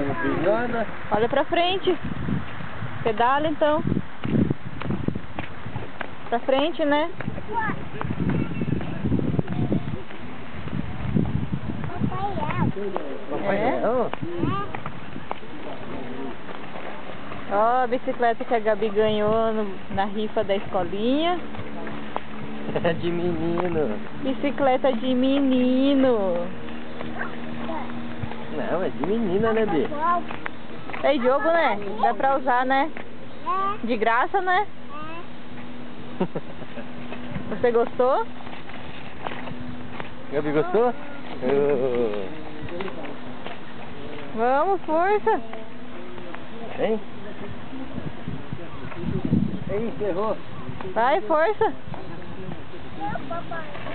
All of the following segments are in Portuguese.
não fiz nada. Olha pra frente. Pedala então. Pra frente, né? É. Ó a bicicleta que a Gabi ganhou na rifa da escolinha. É de menino. Bicicleta de menino. Não, é de menina, né, Bi? Tem jogo, né? Dá pra usar, né? De graça, né? Você gostou? Gabi, gostou? Vamos, força! Hein? Ei, ferrou! Vai, força!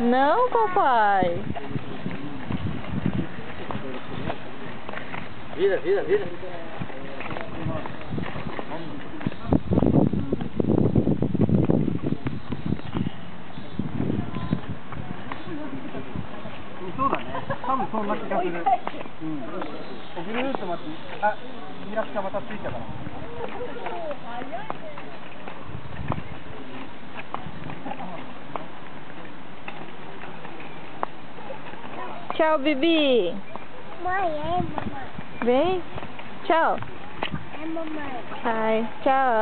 Não, papai! Vira, vira, vira! Tchau, Bibi! Mãe, Vem! Tchau! é mamãe. Ai, tchau!